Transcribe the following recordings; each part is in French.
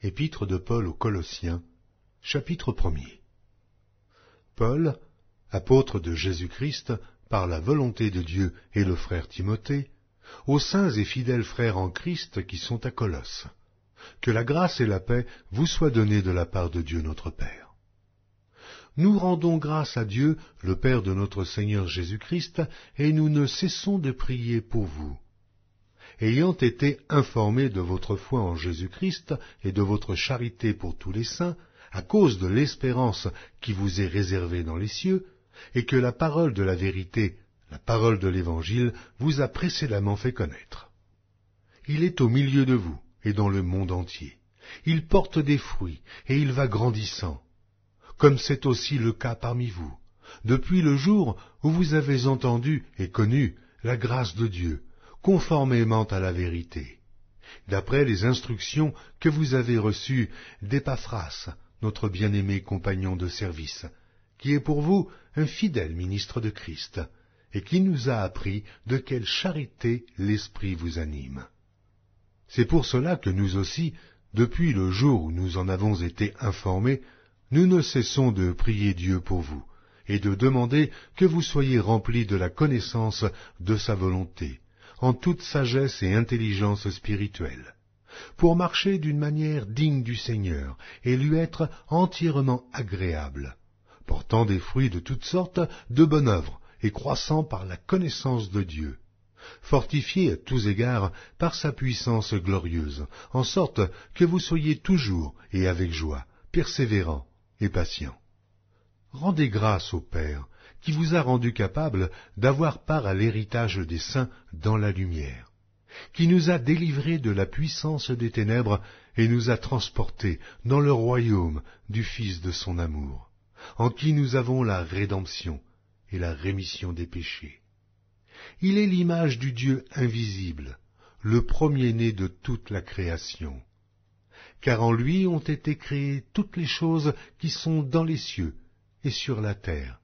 Épître de Paul aux Colossiens, chapitre 1er. Paul, apôtre de Jésus-Christ, par la volonté de Dieu, et le frère Timothée, aux saints et fidèles frères en Christ qui sont à Colosse. Que la grâce et la paix vous soient données de la part de Dieu notre Père. Nous rendons grâce à Dieu, le Père de notre Seigneur Jésus-Christ, et nous ne cessons de prier pour vous. Ayant été informés de votre foi en Jésus-Christ et de votre charité pour tous les saints, à cause de l'espérance qui vous est réservée dans les cieux, et que la parole de la vérité, la parole de l'Évangile, vous a précédemment fait connaître. Il est au milieu de vous et dans le monde entier. Il porte des fruits et il va grandissant, comme c'est aussi le cas parmi vous, depuis le jour où vous avez entendu et connu la grâce de Dieu, conformément à la vérité, d'après les instructions que vous avez reçues d'Épaphras, notre bien-aimé compagnon de service, qui est pour vous un fidèle ministre de Christ, et qui nous a appris de quelle charité l'Esprit vous anime. C'est pour cela que nous aussi, depuis le jour où nous en avons été informés, nous ne cessons de prier Dieu pour vous, et de demander que vous soyez remplis de la connaissance de sa volonté, en toute sagesse et intelligence spirituelle, pour marcher d'une manière digne du Seigneur et lui être entièrement agréable, portant des fruits de toutes sortes de bonnes œuvres et croissant par la connaissance de Dieu, fortifié à tous égards par sa puissance glorieuse, en sorte que vous soyez toujours et avec joie, persévérants et patients. Rendez grâce au Père, qui vous a rendu capable d'avoir part à l'héritage des saints dans la lumière, qui nous a délivrés de la puissance des ténèbres et nous a transportés dans le royaume du Fils de son amour, en qui nous avons la rédemption et la rémission des péchés. Il est l'image du Dieu invisible, le premier-né de toute la création. Car en lui ont été créées toutes les choses qui sont dans les cieux et sur la terre,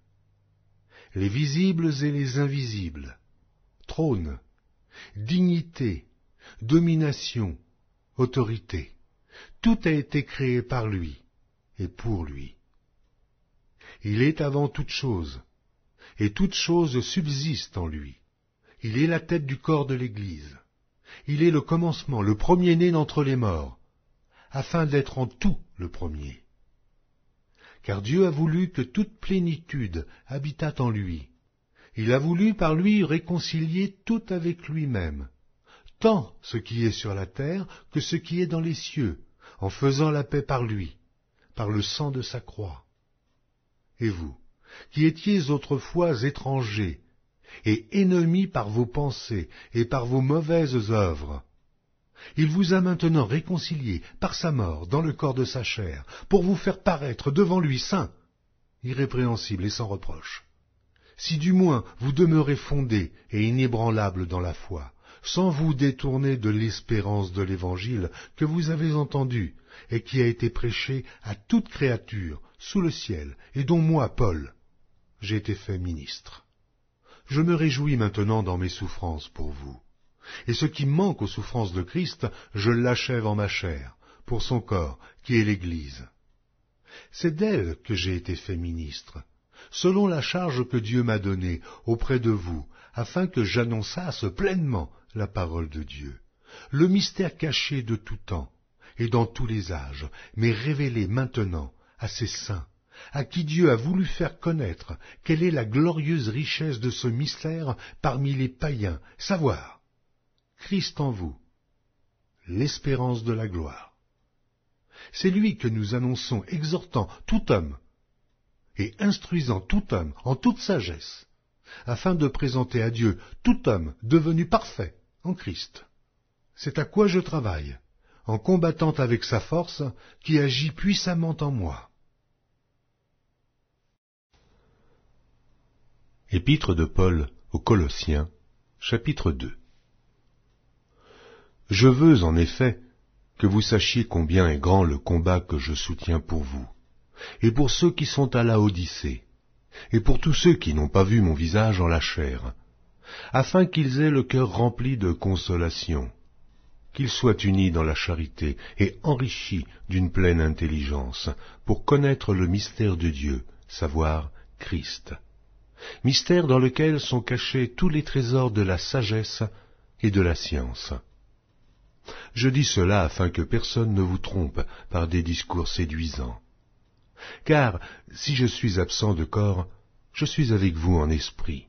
les visibles et les invisibles, trône, dignité, domination, autorité, tout a été créé par lui et pour lui. Il est avant toute chose, et toute chose subsiste en lui. Il est la tête du corps de l'Église. Il est le commencement, le premier-né d'entre les morts, afin d'être en tout le premier. Car Dieu a voulu que toute plénitude habitât en lui. Il a voulu par lui réconcilier tout avec lui-même, tant ce qui est sur la terre que ce qui est dans les cieux, en faisant la paix par lui, par le sang de sa croix. Et vous, qui étiez autrefois étrangers, et ennemis par vos pensées et par vos mauvaises œuvres, il vous a maintenant réconciliés par sa mort dans le corps de sa chair, pour vous faire paraître devant lui saint, irrépréhensible et sans reproche. Si du moins vous demeurez fondés et inébranlables dans la foi, sans vous détourner de l'espérance de l'Évangile que vous avez entendu et qui a été prêché à toute créature sous le ciel, et dont moi, Paul, j'ai été fait ministre. Je me réjouis maintenant dans mes souffrances pour vous. Et ce qui manque aux souffrances de Christ, je l'achève en ma chair, pour son corps, qui est l'Église. C'est d'elle que j'ai été fait ministre, selon la charge que Dieu m'a donnée auprès de vous, afin que j'annonçasse pleinement la parole de Dieu, le mystère caché de tout temps et dans tous les âges, mais révélé maintenant à ses saints, à qui Dieu a voulu faire connaître quelle est la glorieuse richesse de ce mystère parmi les païens, savoir Christ en vous, l'espérance de la gloire. C'est lui que nous annonçons, exhortant tout homme et instruisant tout homme en toute sagesse, afin de présenter à Dieu tout homme devenu parfait en Christ. C'est à quoi je travaille, en combattant avec sa force qui agit puissamment en moi. Épître de Paul aux Colossiens, chapitre 2. Je veux, en effet, que vous sachiez combien est grand le combat que je soutiens pour vous, et pour ceux qui sont à Laodicée, et pour tous ceux qui n'ont pas vu mon visage en la chair, afin qu'ils aient le cœur rempli de consolation, qu'ils soient unis dans la charité et enrichis d'une pleine intelligence, pour connaître le mystère de Dieu, savoir Christ. Mystère dans lequel sont cachés tous les trésors de la sagesse et de la science. Je dis cela afin que personne ne vous trompe par des discours séduisants. Car si je suis absent de corps, je suis avec vous en esprit,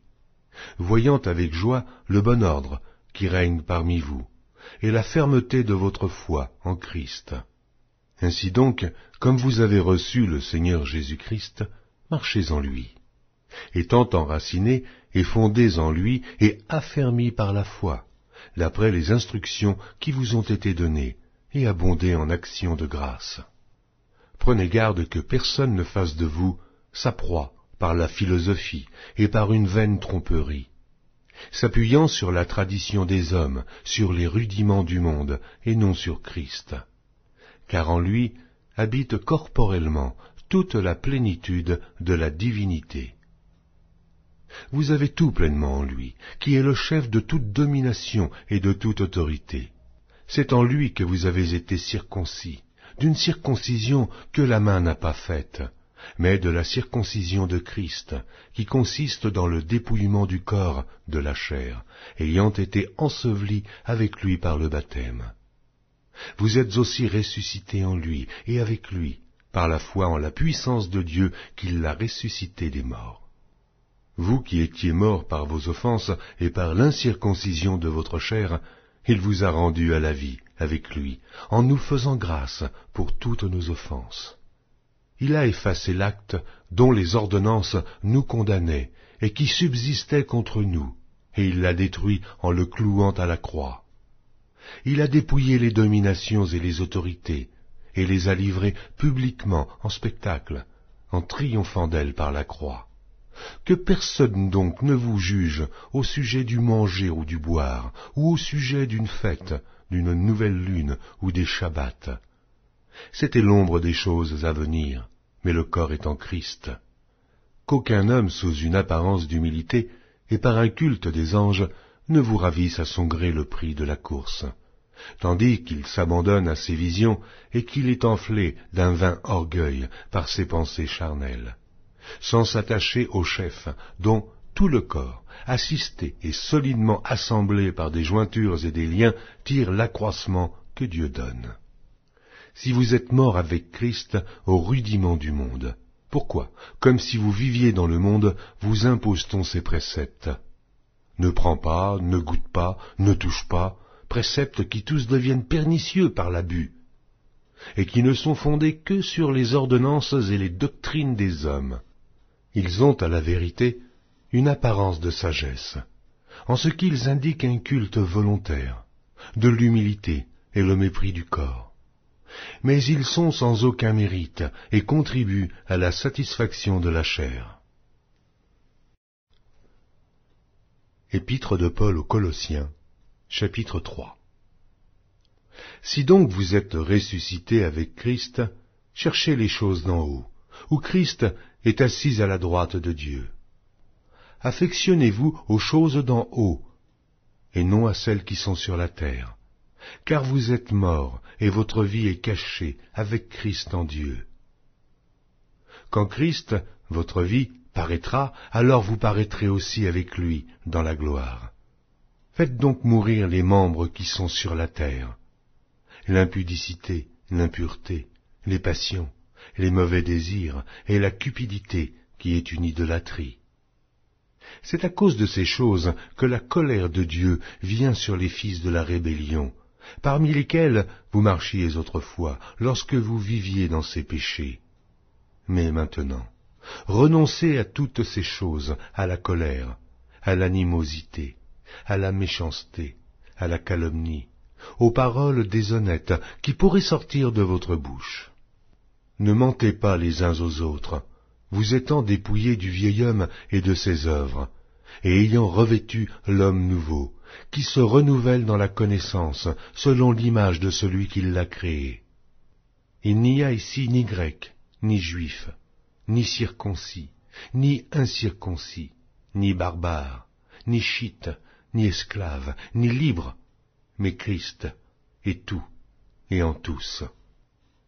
voyant avec joie le bon ordre qui règne parmi vous, et la fermeté de votre foi en Christ. Ainsi donc, comme vous avez reçu le Seigneur Jésus-Christ, marchez en lui, étant enracinés et fondés en lui et affermis par la foi, d'après les instructions qui vous ont été données, et abondez en actions de grâce. Prenez garde que personne ne fasse de vous sa proie par la philosophie et par une vaine tromperie, s'appuyant sur la tradition des hommes, sur les rudiments du monde, et non sur Christ. Car en lui habite corporellement toute la plénitude de la divinité. Vous avez tout pleinement en lui, qui est le chef de toute domination et de toute autorité. C'est en lui que vous avez été circoncis, d'une circoncision que la main n'a pas faite, mais de la circoncision de Christ, qui consiste dans le dépouillement du corps de la chair, ayant été ensevelis avec lui par le baptême. Vous êtes aussi ressuscités en lui et avec lui, par la foi en la puissance de Dieu qui l'a ressuscité des morts. Vous qui étiez morts par vos offenses et par l'incirconcision de votre chair, il vous a rendus à la vie avec lui, en nous faisant grâce pour toutes nos offenses. Il a effacé l'acte dont les ordonnances nous condamnaient et qui subsistait contre nous, et il l'a détruit en le clouant à la croix. Il a dépouillé les dominations et les autorités, et les a livrées publiquement en spectacle, en triomphant d'elles par la croix. Que personne donc ne vous juge au sujet du manger ou du boire, ou au sujet d'une fête, d'une nouvelle lune ou des shabbats. C'était l'ombre des choses à venir, mais le corps est en Christ. Qu'aucun homme sous une apparence d'humilité et par un culte des anges ne vous ravisse à son gré le prix de la course, tandis qu'il s'abandonne à ses visions et qu'il est enflé d'un vain orgueil par ses pensées charnelles, sans s'attacher au chef, dont tout le corps, assisté et solidement assemblé par des jointures et des liens, tire l'accroissement que Dieu donne. Si vous êtes morts avec Christ au rudiment du monde, pourquoi, comme si vous viviez dans le monde, vous impose-t-on ces préceptes? Ne prends pas, ne goûte pas, ne touche pas, préceptes qui tous deviennent pernicieux par l'abus, et qui ne sont fondés que sur les ordonnances et les doctrines des hommes. Ils ont, à la vérité, une apparence de sagesse, en ce qu'ils indiquent un culte volontaire, de l'humilité et le mépris du corps. Mais ils sont sans aucun mérite et contribuent à la satisfaction de la chair. Épître de Paul aux Colossiens, chapitre 3. Si donc vous êtes ressuscités avec Christ, cherchez les choses d'en haut, où Christ est assis à la droite de Dieu. Affectionnez-vous aux choses d'en haut, et non à celles qui sont sur la terre, car vous êtes morts, et votre vie est cachée avec Christ en Dieu. Quand Christ, votre vie, paraîtra, alors vous paraîtrez aussi avec lui dans la gloire. Faites donc mourir les membres qui sont sur la terre, l'impudicité, l'impureté, les passions, les mauvais désirs et la cupidité qui est une idolâtrie. C'est à cause de ces choses que la colère de Dieu vient sur les fils de la rébellion, parmi lesquels vous marchiez autrefois, lorsque vous viviez dans ces péchés. Mais maintenant, renoncez à toutes ces choses, à la colère, à l'animosité, à la méchanceté, à la calomnie, aux paroles déshonnêtes qui pourraient sortir de votre bouche. Ne mentez pas les uns aux autres, vous étant dépouillés du vieil homme et de ses œuvres, et ayant revêtu l'homme nouveau, qui se renouvelle dans la connaissance, selon l'image de celui qui l'a créé. Il n'y a ici ni grec, ni juif, ni circoncis, ni incirconcis, ni barbare, ni chite, ni esclave, ni libre, mais Christ et tout, et en tous.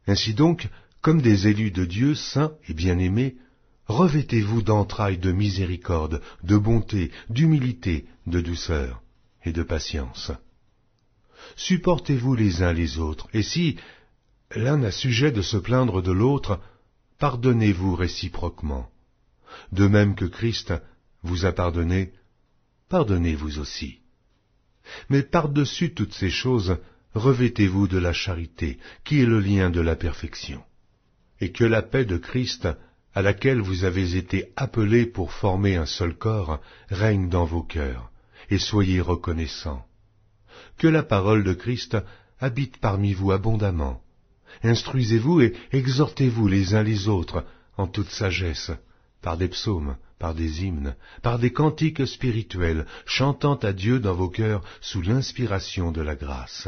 Ainsi donc, comme des élus de Dieu saints et bien-aimés, revêtez-vous d'entrailles de miséricorde, de bonté, d'humilité, de douceur et de patience. Supportez-vous les uns les autres, et si l'un a sujet de se plaindre de l'autre, pardonnez-vous réciproquement. De même que Christ vous a pardonné, pardonnez-vous aussi. Mais par-dessus toutes ces choses, revêtez-vous de la charité, qui est le lien de la perfection. Et que la paix de Christ, à laquelle vous avez été appelés pour former un seul corps, règne dans vos cœurs, et soyez reconnaissants. Que la parole de Christ habite parmi vous abondamment. Instruisez-vous et exhortez-vous les uns les autres en toute sagesse, par des psaumes, par des hymnes, par des cantiques spirituels, chantant à Dieu dans vos cœurs sous l'inspiration de la grâce.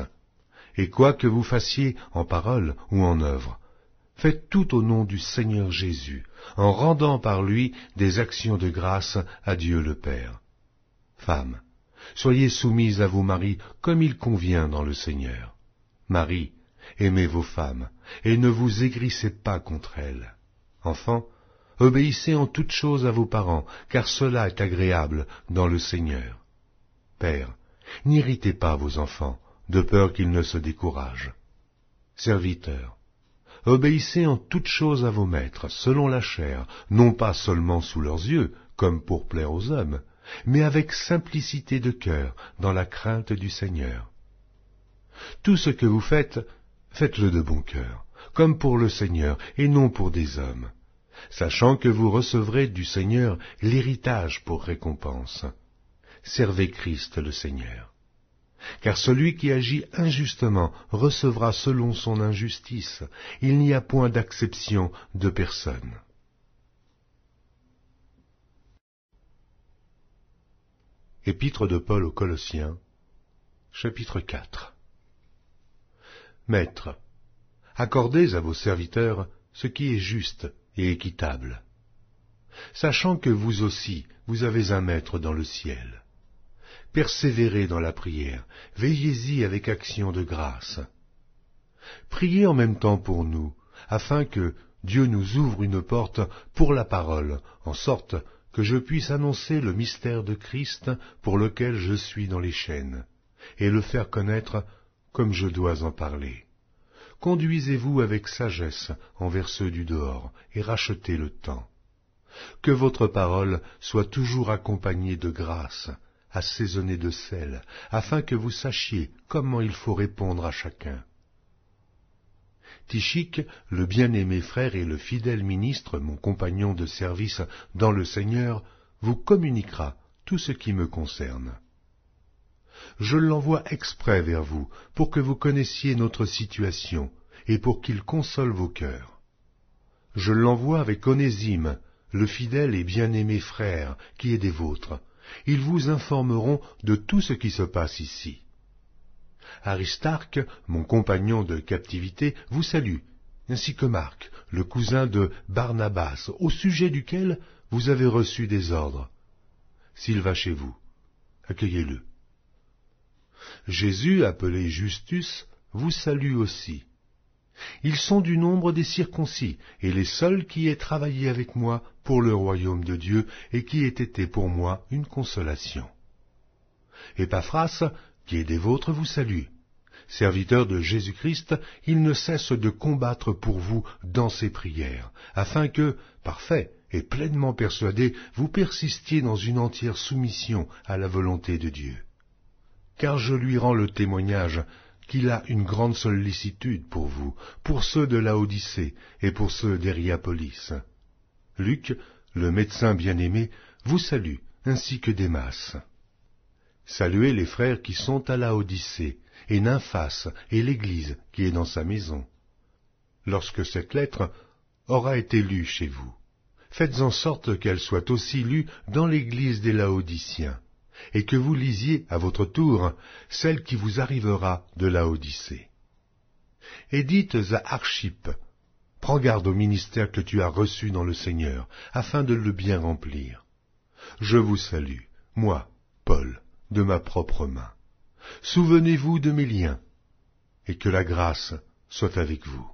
Et quoi que vous fassiez en parole ou en œuvre, faites tout au nom du Seigneur Jésus, en rendant par lui des actions de grâce à Dieu le Père. Femmes, soyez soumises à vos maris comme il convient dans le Seigneur. Maris, aimez vos femmes, et ne vous aigrissez pas contre elles. Enfants, obéissez en toutes choses à vos parents, car cela est agréable dans le Seigneur. Pères, n'irritez pas vos enfants, de peur qu'ils ne se découragent. Serviteurs, obéissez en toutes choses à vos maîtres, selon la chair, non pas seulement sous leurs yeux, comme pour plaire aux hommes, mais avec simplicité de cœur, dans la crainte du Seigneur. Tout ce que vous faites, faites-le de bon cœur, comme pour le Seigneur, et non pour des hommes, sachant que vous recevrez du Seigneur l'héritage pour récompense. Servez Christ le Seigneur. Car celui qui agit injustement recevra selon son injustice. Il n'y a point d'acception de personne. Épître de Paul aux Colossiens, chapitre 4. Maîtres, accordez à vos serviteurs ce qui est juste et équitable, sachant que vous aussi, vous avez un maître dans le ciel. Persévérez dans la prière, veillez-y avec action de grâce. Priez en même temps pour nous, afin que Dieu nous ouvre une porte pour la parole, en sorte que je puisse annoncer le mystère de Christ pour lequel je suis dans les chaînes, et le faire connaître comme je dois en parler. Conduisez-vous avec sagesse envers ceux du dehors, et rachetez le temps. Que votre parole soit toujours accompagnée de grâce, assaisonnée de sel, afin que vous sachiez comment il faut répondre à chacun. Tychique, le bien-aimé frère et le fidèle ministre, mon compagnon de service dans le Seigneur, vous communiquera tout ce qui me concerne. Je l'envoie exprès vers vous, pour que vous connaissiez notre situation, et pour qu'il console vos cœurs. Je l'envoie avec Onésime, le fidèle et bien-aimé frère, qui est des vôtres. Ils vous informeront de tout ce qui se passe ici. Aristarque, mon compagnon de captivité, vous salue, ainsi que Marc, le cousin de Barnabas, au sujet duquel vous avez reçu des ordres. S'il va chez vous, accueillez-le. Jésus, appelé Justus, vous salue aussi. Ils sont du nombre des circoncis, et les seuls qui aient travaillé avec moi pour le royaume de Dieu, et qui aient été pour moi une consolation. Épaphras, qui est des vôtres, vous salue. Serviteur de Jésus-Christ, il ne cesse de combattre pour vous dans ses prières, afin que, parfait et pleinement persuadé, vous persistiez dans une entière soumission à la volonté de Dieu. Car je lui rends le témoignage qu'il a une grande sollicitude pour vous, pour ceux de Laodicée et pour ceux d'Hiérapolis. Luc, le médecin bien-aimé, vous salue, ainsi que Démas. Saluez les frères qui sont à Laodicée, et Nymphas, et l'Église qui est dans sa maison. Lorsque cette lettre aura été lue chez vous, faites en sorte qu'elle soit aussi lue dans l'Église des Laodiciens, et que vous lisiez à votre tour celle qui vous arrivera de Laodicée. Et dites à Archippe, prends garde au ministère que tu as reçu dans le Seigneur, afin de le bien remplir. Je vous salue, moi, Paul, de ma propre main. Souvenez-vous de mes liens. et que la grâce soit avec vous.